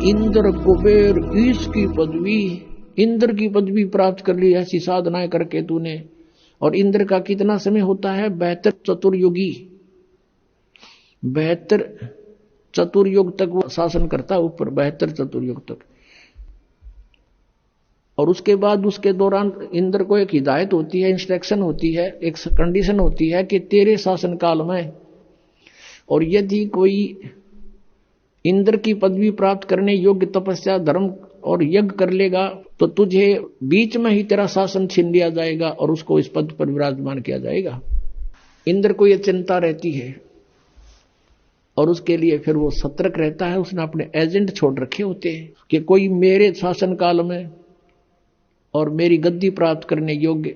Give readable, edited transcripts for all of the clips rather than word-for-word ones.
इंद्र कुबेर ईश की पदवी, इंद्र की पदवी प्राप्त कर ली ऐसी साधनाएं करके तूने। और इंद्र का कितना समय होता है? 72 चतुर्युगी, 72 चतुर्युग तक वो शासन करता है ऊपर, 72 चतुर्युग तक। और उसके बाद उसके दौरान इंद्र को एक हिदायत होती है, इंस्ट्रक्शन होती है, एक कंडीशन होती है कि तेरे शासन काल में और यदि कोई इंद्र की पदवी प्राप्त करने योग्य तपस्या धर्म और यज्ञ कर लेगा तो तुझे बीच में ही तेरा शासन छीन लिया जाएगा और उसको इस पद पर विराजमान किया जाएगा। इंद्र को यह चिंता रहती है और उसके लिए फिर वो सतर्क रहता है। उसने अपने एजेंट छोड़ रखे होते हैं कि कोई मेरे शासन काल में और मेरी गद्दी प्राप्त करने योग्य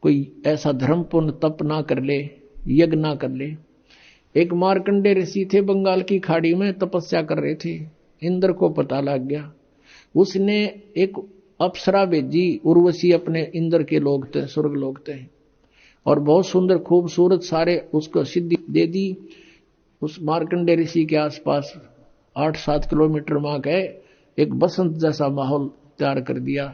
कोई ऐसा धर्मपूर्ण तप ना कर ले, यज्ञ ना कर ले। एक मार्कंडे ऋषि थे, बंगाल की खाड़ी में तपस्या कर रहे थे। इंद्र को पता लग गया, उसने एक अप्सरा भेजी, उर्वशी अपने इंद्र के लोग थे, स्वर्ग लोग थे, और बहुत सुंदर खूबसूरत सारे उसको सिद्धि दे दी। उस मार्कंडे ऋषि के आसपास 8-7 किलोमीटर वहां गए, एक बसंत जैसा माहौल तैयार कर दिया,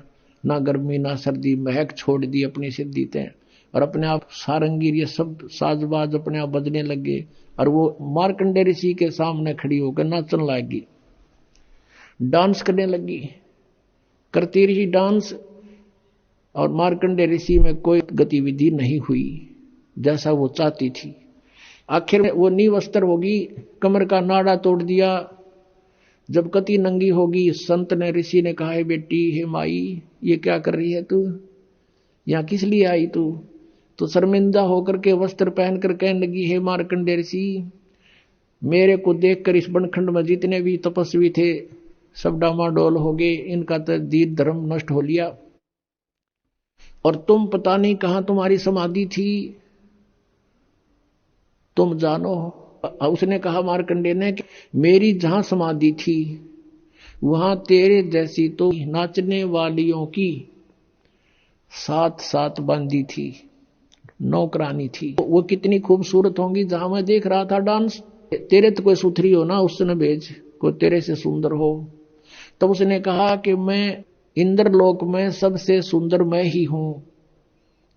ना गर्मी ना सर्दी, महक छोड़ दी अपनी सिद्धि ते, और अपने आप सारंगी ये सब साजबाज अपने आप बजने लगे। और वो मार्कंडे ऋषि के सामने खड़ी होकर नाचने लगी, डांस करने लगी, करती रही डांस। और मार्कंडे ऋषि में कोई गतिविधि नहीं हुई जैसा वो चाहती थी। आखिर में वो निवस्त्र होगी, कमर का नाड़ा तोड़ दिया। जब कति नंगी होगी, संत ने ऋषि ने कहा, है बेटी, हे माई, ये क्या कर रही है तू, यहां किस लिए आई तू? तो शर्मिंदा होकर के वस्त्र पहनकर कहने लगी, हे मार्कंडे ऋषि, मेरे को देखकर इस बनखंड में जितने भी तपस्वी थे सब डामाडोल हो गए, इनका तो दीन धर्म नष्ट हो लिया, और तुम पता नहीं कहां तुम्हारी समाधि थी, तुम जानो। उसने कहा मार्कंडे ने कि मेरी जहां समाधि थी वहां तेरे जैसी तो नाचने वालियों की 7 बांधी थी, नौकरानी थी। वो कितनी खूबसूरत होंगी जहां मैं देख रहा था डांस। तेरे तो कोई सुथरी हो ना, उसने भेज, कोई तेरे से सुंदर हो। तब उसने कहा कि मैं इंद्रलोक में सबसे सुंदर मैं ही हूं,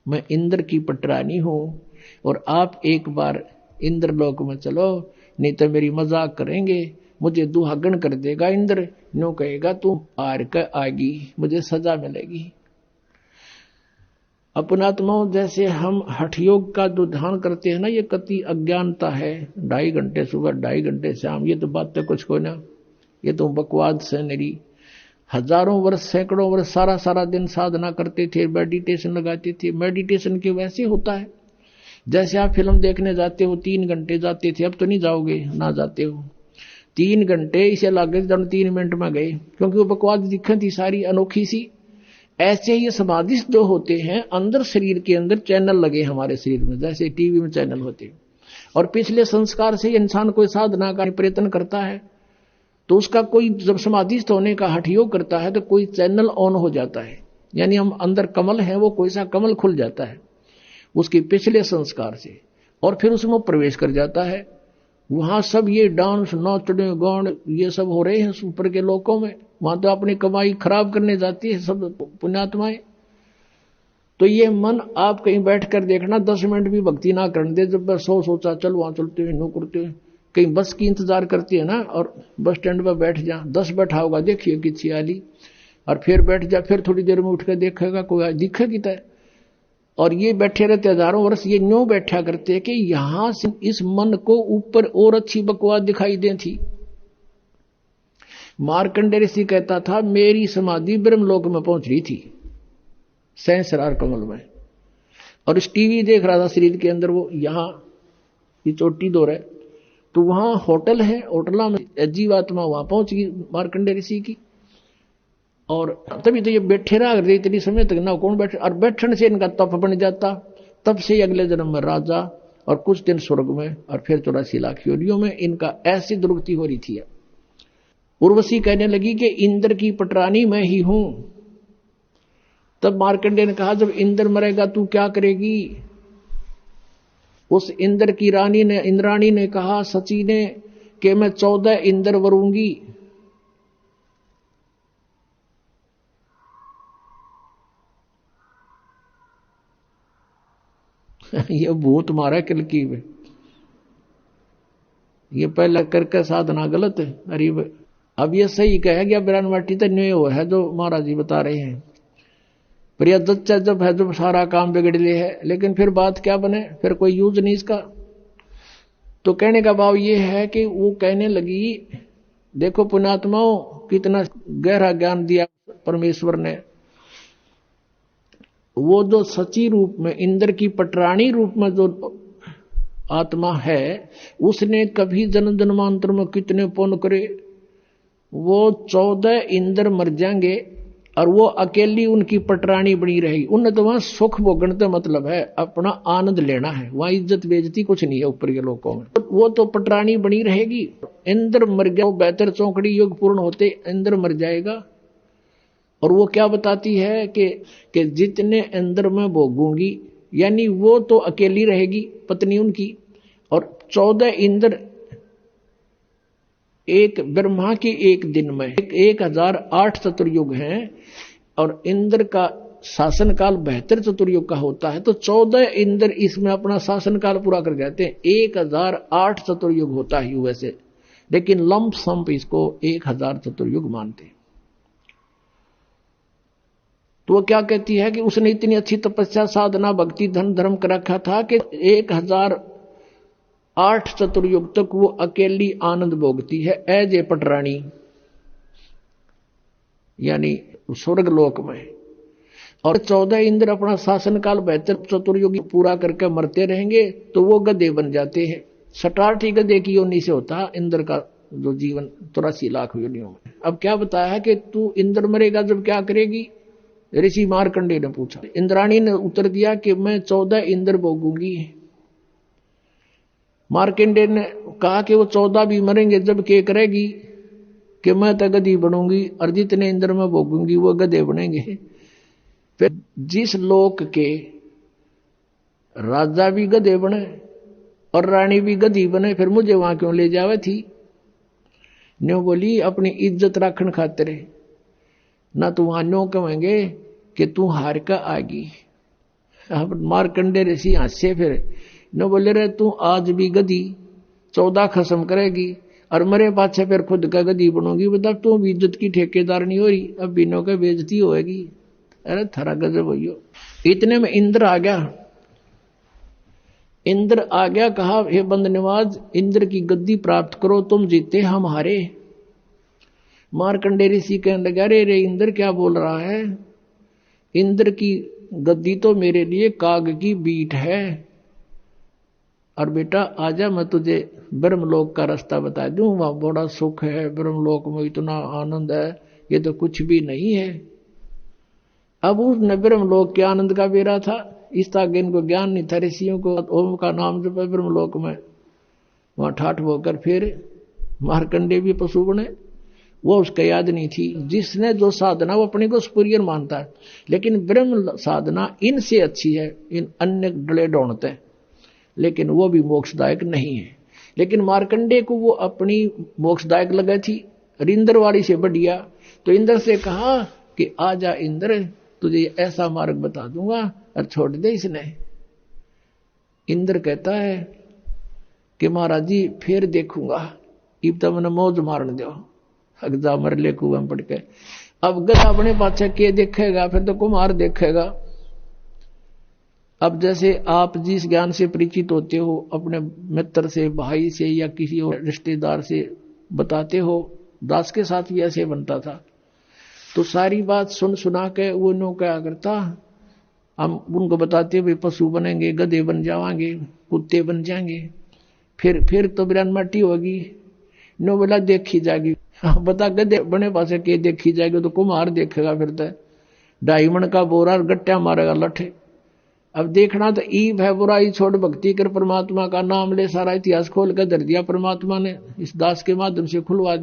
मैं इंद्र की पटरानी हूं, और आप एक बार इंद्रलोक में चलो, नहीं तो मेरी मजाक करेंगे, मुझे दुहागन कर देगा इंद्र, नो कहेगा तू आर कर आएगी, मुझे सजा मिलेगी। अपनात्माओं, जैसे हम हठ योग का जो ध्यान करते हैं ना, ये कति अज्ञानता है। 2.5 घंटे सुबह, 2.5 घंटे शाम, ये तो बात तो कुछ को ना, ये तो बकवाद से मेरी। हजारों वर्ष, सैकड़ों वर्ष सारा दिन साधना करते थे, मेडिटेशन लगाते थे। मेडिटेशन के वैसे होता है जैसे आप फिल्म देखने जाते हो, 3 घंटे जाते थे, अब तो नहीं जाओगे, ना जाते हो। 3 घंटे इसे लगे जब 3 मिनट में गए, क्योंकि वो बकवास दिखती थी सारी अनोखी सी। ऐसे ही समाधिस्थ जो होते हैं, अंदर शरीर के अंदर चैनल लगे हमारे शरीर में, जैसे टीवी में चैनल होते हैं, और पिछले संस्कार से इंसान कोई साधना का प्रयत्न करता है तो उसका कोई जब समाधिस्थ होने का हठ योग करता है तो कोई चैनल ऑन हो जाता है, यानी हम अंदर कमल है, वो कोई सा कमल खुल जाता है उसके पिछले संस्कार से, और फिर उसमें प्रवेश कर जाता है। वहां सब ये डांस, नाचने, गान, ये सब हो रहे हैं ऊपर के लोकों में। वहां तो अपनी कमाई खराब करने जाती है सब पुण्यात्माएं। तो ये मन आप कहीं बैठ कर देखना, 10 मिनट भी भक्ति ना करने दे। जब सोचा चल वहां चलते हैं, नो करते हैं, कहीं बस की इंतजार करती है ना, और बस स्टैंड पर बैठ जा, 10 बैठा होगा, देखिए किसी आली, और फिर बैठ जा, फिर थोड़ी देर में उठ कर देखेगा कोई दिखेगी तय। और ये बैठे रहते हजारों वर्ष, ये न्यों बैठा करते कि यहां से इस मन को ऊपर और अच्छी बकवास दिखाई दे थी। मार्कंडे ऋषि कहता था, मेरी समाधि ब्रह्मलोक में पहुंच रही थी, सहस्रार कमल में, और इस टीवी देख रहा था शरीर के अंदर। वो यहां ये चोटी दो रहे, तो वहां होटल है, होटला में जीवात्मा वहां पहुंच गई मार्कंडे ऋषि की। और तभी तो ये बैठे रहा करते इतनी समय तक ना, कौन बैठे, और बैठने से इनका तप बन जाता। तब से अगले जन्म में राजा, और कुछ दिन स्वर्ग में, और फिर 84 लाख योनियों में इनका ऐसी दुर्गति हो रही थी। उर्वशी कहने लगी कि इंद्र की पटरानी मैं ही हूं। तब मार्कंडेय ने कहा, जब इंद्र मरेगा तू क्या करेगी? उस इंद्र की रानी ने, इंद्राणी ने कहा सची ने कि मैं 14 इंद्र वरूंगी, ये भूत मारा किलकी में, ये पहला करके साधना गलत है। अरे अब ये सही कह गया बिरान माटी तो न्यू हो है जो महाराज जी बता रहे हैं। पर यह जच्चा जब है जब सारा काम बिगड़ ले है, लेकिन फिर बात क्या बने, फिर कोई यूज नहीं इसका। तो कहने का भाव ये है कि वो कहने लगी, देखो पुण्यात्माओं कितना गहरा ज्ञान दिया परमेश्वर ने। वो जो सची रूप में इंद्र की पटरानी रूप में जो आत्मा है, उसने कभी जन्म जन्मांतर में कितने पुण्य करे, वो 14 इंद्र मर जाएंगे और वो अकेली उनकी पटरानी बनी रहेगी। उन्हें तो वहां सुख भोगने का मतलब है, अपना आनंद लेना है, वहां इज्जत बेइज्जती कुछ नहीं है ऊपर के लोगों में। वो तो पटरानी बनी रहेगी। इंद्र मर गया, बेहतर चौकड़ी युग पूर्ण होते इंद्र मर जाएगा। और वो क्या बताती है कि जितने इंद्र में भोगूंगी, यानी वो तो अकेली रहेगी पत्नी उनकी, और 14 इंद्र एक ब्रह्मा की एक दिन में 1008 चतुर्युग हैं, और इंद्र का शासन काल 72 चतुर्युग का होता है। तो 14 इंद्र इसमें अपना शासन काल पूरा कर जाते हैं। 1008 चतुर्युग होता है वैसे, लेकिन लंप संप इसको 1000 चतुर्युग मानते हैं। तो वो क्या कहती है कि उसने इतनी अच्छी तपस्या साधना भक्ति धन धर्म कर रखा था कि 1008 चतुर्युग तक वो अकेली आनंद भोगती है एज ए पटरानी, यानी स्वर्ग लोक में। और 14 इंद्र अपना शासन काल 72 चतुर्युग पूरा करके मरते रहेंगे, तो वो गधे बन जाते हैं। 60 गधे की योनि से होता इंद्र का जो जीवन 83 लाख योनियों में। अब क्या बताया है कि तू इंद्र मरेगा जब क्या करेगी, ऋषि मार्कंडे ने पूछा। इंद्राणी ने उत्तर दिया कि मैं 14 इंद्र भोगूंगी। मार्कंडे ने कहा कि वो 14 भी मरेंगे जब के करेगी कि मैं तो गधी बनूंगी, और जितने इंद्र में भोगूंगी वो गधे बनेंगे। फिर जिस लोक के राजा भी गधे बने और रानी भी गधी बने, फिर मुझे वहां क्यों ले जावे थी। न्यो बोली अपनी इज्जत रखने खातिर, ना तो वहां न्यो कहेंगे कि तू हार का आगी। अब मार्कंडे ऋषि हंसे, फिर न्यो बोले रहे तू आज भी गधी 14 खत्म करेगी और मरे पाछे फिर खुद का गधी बनोगी, मतलब तू भी इज्जत की ठेकेदार नहीं हो रही, अब बिनो के बेइज्जती होएगी। अरे थारा गजब हो। इतने में इंद्र आ गया। इंद्र आ गया, कहा हे बंदनवाज इंद्र की गद्दी प्राप्त करो, तुम जीते हम हारे। मार्कंडे ऋषि कहने लगा, रे इंद्र क्या बोल रहा है, इंद्र की गद्दी तो मेरे लिए काग की बीट है, और बेटा आजा मैं तुझे ब्रह्मलोक का रास्ता बता दूं, वहां बड़ा सुख है, ब्रह्मलोक में इतना आनंद है, ये तो कुछ भी नहीं है। अब उसने ब्रह्मलोक के आनंद का बेरा था, इस आगे इनको ज्ञान नहीं था ऋषियों को। ओम का नाम जब ब्रह्मलोक में वहां ठाठ होकर फिर मार्कंडे भी पशु बने, वो उसका याद नहीं थी। जिसने जो साधना वो अपने को सुपीरियर मानता है, लेकिन ब्रह्म साधना इनसे अच्छी है, इन अन्य डले ढूंढते, लेकिन वो भी मोक्षदायक नहीं है। लेकिन मार्कंडे को वो अपनी मोक्षदायक लगा थी, इंद्र वाली से बढ़िया। तो इंद्र से कहा कि आजा इंद्र, तुझे ऐसा मार्ग बता दूंगा, और छोड़ दे इसने। इंद्र कहता है कि महाराज जी फिर देखूंगा, इब तो मैंने मौज मारने दो, अगजा मर ले कुआं पड़ के। अब गधा अपने पाछे के देखेगा, फिर तो कुमार देखेगा। अब जैसे आप जिस ज्ञान से परिचित होते हो, अपने मित्र से, भाई से, या किसी और रिश्तेदार से बताते हो, दास के साथ भी ऐसे बनता था। तो सारी बात सुन सुना के वो नो क्या करता, हम उनको बताते भाई पशु बनेंगे, गधे बन जाएंगे, कुत्ते बन जाएंगे, फिर तो बिरान माटी होगी। नो बोला देखी जाएगी। बता गधे बने पासे के देखी जाएगी, तो कुम्हार देखेगा, फिर तो डायमंड का बोरा गट्टा मारेगा लठे। अब देखना तो ईब है, बुराई छोड़ भक्ति कर, परमात्मा का नाम ले, सारा इतिहास खोल कर धर दिया परमात्मा ने, इस दास के माध्यम से खुलवा दिया।